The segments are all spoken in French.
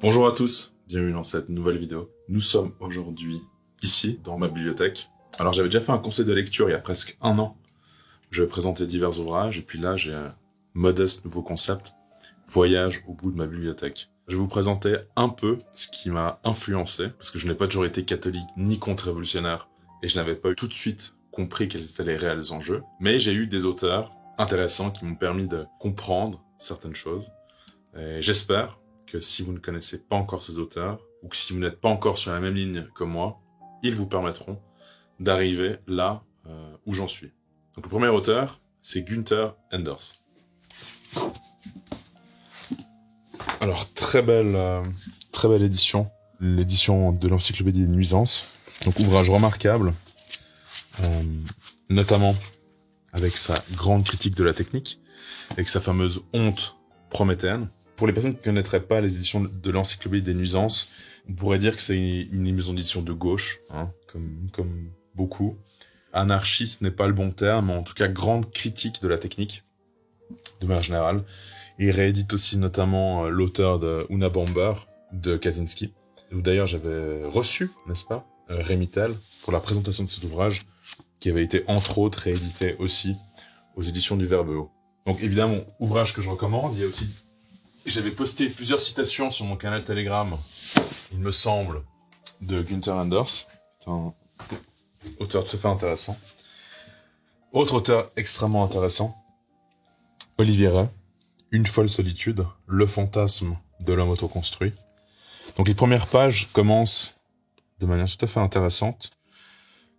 Bonjour à tous, bienvenue dans cette nouvelle vidéo. Nous sommes aujourd'hui ici, dans ma bibliothèque. Alors j'avais déjà fait un conseil de lecture il y a presque un an. Je vais présenter divers ouvrages et puis là j'ai un modeste nouveau concept, voyage au bout de ma bibliothèque. Je vais vous présenter un peu ce qui m'a influencé, parce que je n'ai pas toujours été catholique ni contre-révolutionnaire et je n'avais pas tout de suite compris quels étaient les réels enjeux. Mais j'ai eu des auteurs intéressants qui m'ont permis de comprendre certaines choses. Et j'espère que si vous ne connaissez pas encore ces auteurs, ou que si vous n'êtes pas encore sur la même ligne que moi, ils vous permettront d'arriver là où j'en suis. Donc le premier auteur, c'est Günther Anders. Alors très belle édition, l'édition de l'Encyclopédie des Nuisances. Donc ouvrage remarquable, notamment avec sa grande critique de la technique, avec sa fameuse honte prométhéenne. Pour les personnes qui ne connaîtraient pas les éditions de l'Encyclopédie des Nuisances, on pourrait dire que c'est une maison d'édition de gauche, comme beaucoup. Anarchiste n'est pas le bon terme, mais en tout cas grande critique de la technique, de manière générale. Il réédite aussi notamment l'auteur de Una Bomber, de Kaczynski, où d'ailleurs j'avais reçu, n'est-ce pas, Rémi Tel, pour la présentation de cet ouvrage, qui avait été entre autres réédité aussi aux éditions du Verbeau. Donc évidemment, ouvrage que je recommande, il y a aussi... J'avais posté plusieurs citations sur mon canal Telegram, il me semble, de Günther Anders. C'est un auteur tout à fait intéressant. Autre auteur extrêmement intéressant, Olivier Rey, Une folle solitude, le fantasme de l'homme autoconstruit. Donc les premières pages commencent de manière tout à fait intéressante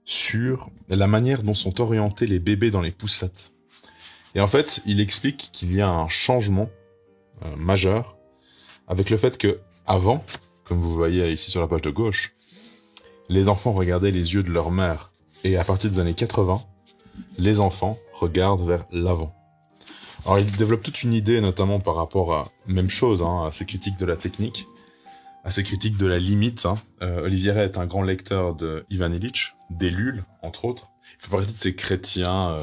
sur la manière dont sont orientés les bébés dans les poussettes. Et en fait, il explique qu'il y a un changement majeur avec le fait que avant, comme vous voyez ici sur la page de gauche, les enfants regardaient les yeux de leur mère et à partir des années 80, les enfants regardent vers l'avant. Alors il développe toute une idée notamment par rapport à même chose, à ses critiques de la technique, à ses critiques de la limite. Olivier Rey est un grand lecteur de Ivan Illich, d'Ellul entre autres. Il fait partie de ces chrétiens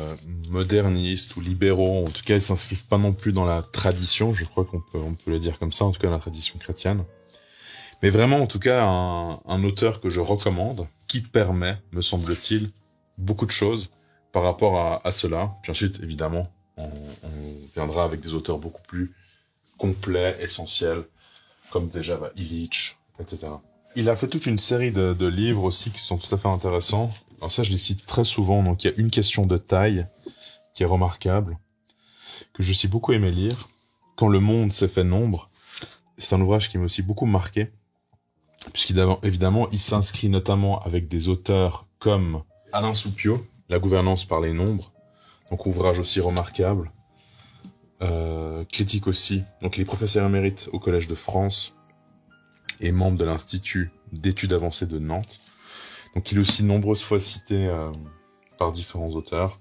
modernistes ou libéraux. En tout cas, ils s'inscrivent pas non plus dans la tradition. Je crois qu'on peut le dire comme ça, en tout cas dans la tradition chrétienne. Mais vraiment, en tout cas, un auteur que je recommande, qui permet, me semble-t-il, beaucoup de choses par rapport à cela. Puis ensuite, évidemment, on viendra avec des auteurs beaucoup plus complets, essentiels, comme déjà Illich, etc. Il a fait toute une série de livres aussi qui sont tout à fait intéressants. Alors ça, je les cite très souvent. Donc, il y a Une question de taille, qui est remarquable, que je suis beaucoup aimé lire. Quand le monde s'est fait nombre, c'est un ouvrage qui m'a aussi beaucoup marqué, puisqu'évidemment, il s'inscrit notamment avec des auteurs comme Alain Soupiot, La gouvernance par les nombres, donc ouvrage aussi remarquable. Critique aussi, donc les professeurs émérites au Collège de France et membre de l'Institut d'études avancées de Nantes. Donc il est aussi nombreuses fois cité par différents auteurs,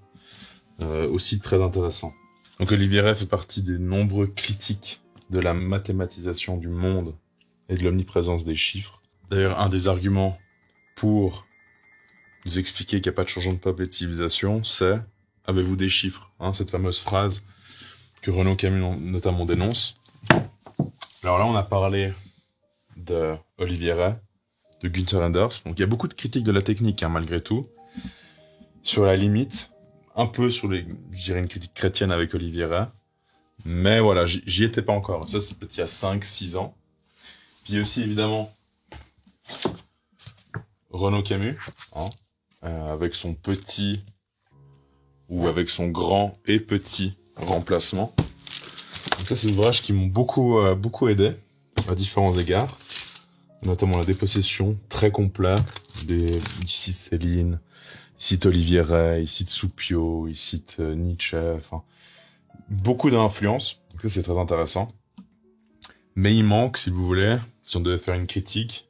aussi très intéressant. Donc Olivier Rey fait partie des nombreux critiques de la mathématisation du monde et de l'omniprésence des chiffres. D'ailleurs, un des arguments pour nous expliquer qu'il n'y a pas de changement de peuple et de civilisation, c'est « avez-vous des chiffres ?» Cette fameuse phrase que Renaud Camus notamment dénonce. Alors là, on a parlé de Olivier Rey, de Günther Anders. Donc il y a beaucoup de critiques de la technique, malgré tout, sur la limite, un peu sur je dirais une critique chrétienne avec Olivier Rey, mais voilà, j'y étais pas encore. Ça, c'était peut-être il y a 5-6 ans. Puis il y a aussi, évidemment, Renaud Camus, avec son petit, ou avec son grand et petit remplacement. Donc ça, c'est des ouvrages qui m'ont beaucoup aidé, à différents égards. Notamment la dépossession, très complet. Il cite Céline, il cite Olivier Rey, il cite Soupiot, il cite Nietzsche, enfin, beaucoup d'influences. Donc ça, c'est très intéressant. Mais il manque, si vous voulez, si on devait faire une critique,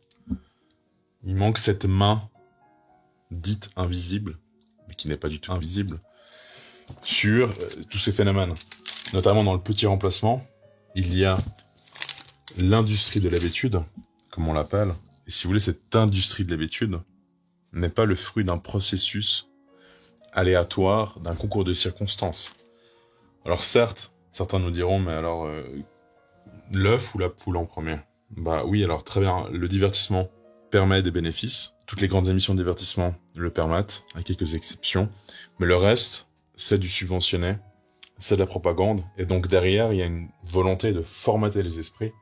il manque cette main dite invisible, mais qui n'est pas du tout invisible, sur tous ces phénomènes. Notamment dans le petit remplacement, il y a l'industrie de l'habitude, comme on l'appelle. Et si vous voulez, cette industrie de l'habitude n'est pas le fruit d'un processus aléatoire, d'un concours de circonstances. Alors certes, certains nous diront, mais alors, l'œuf ou la poule en premier? Bah oui, alors très bien. Le divertissement permet des bénéfices. Toutes les grandes émissions de divertissement le permettent, à quelques exceptions. Mais le reste, c'est du subventionné, c'est de la propagande. Et donc derrière, il y a une volonté de formater les esprits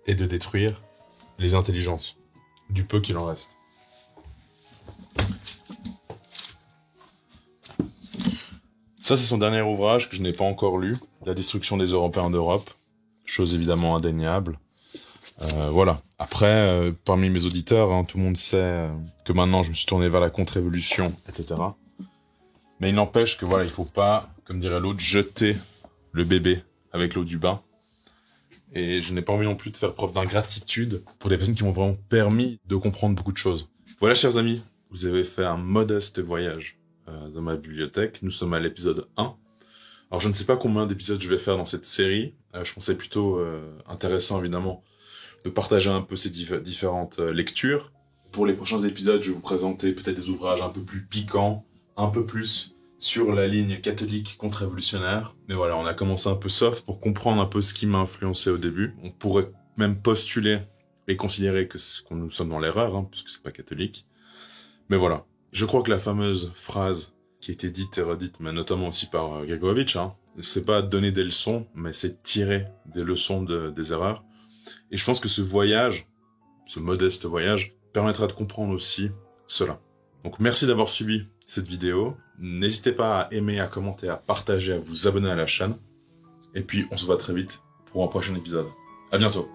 et de détruire les intelligences, du peu qu'il en reste. Ça, c'est son dernier ouvrage que je n'ai pas encore lu, La destruction des Européens d'Europe. Chose évidemment indéniable. Voilà. Après, parmi mes auditeurs, hein, tout le monde sait que maintenant je me suis tourné vers la contre-révolution, etc. Mais il n'empêche que voilà, il faut pas, comme dirait l'autre, jeter le bébé avec l'eau du bain. Et je n'ai pas envie non plus de faire preuve d'ingratitude pour des personnes qui m'ont vraiment permis de comprendre beaucoup de choses. Voilà, chers amis, vous avez fait un modeste voyage dans ma bibliothèque. Nous sommes à l'épisode 1. Alors, je ne sais pas combien d'épisodes je vais faire dans cette série. Je pensais plutôt intéressant, évidemment, de partager un peu ces différentes lectures. Pour les prochains épisodes, je vais vous présenter peut-être des ouvrages un peu plus piquants, un peu plus sur la ligne catholique contre-révolutionnaire. Mais voilà, on a commencé un peu soft pour comprendre un peu ce qui m'a influencé au début. On pourrait même postuler et considérer que nous sommes dans l'erreur, hein, puisque c'est pas catholique. Mais voilà, je crois que la fameuse phrase qui a été dite et redite, mais notamment aussi par Gregorovitch, hein, c'est pas donner des leçons, mais c'est tirer des leçons des erreurs. Et je pense que ce voyage, ce modeste voyage, permettra de comprendre aussi cela. Donc merci d'avoir suivi cette vidéo. N'hésitez pas à aimer, à commenter, à partager, à vous abonner à la chaîne. Et puis on se voit très vite pour un prochain épisode. À bientôt.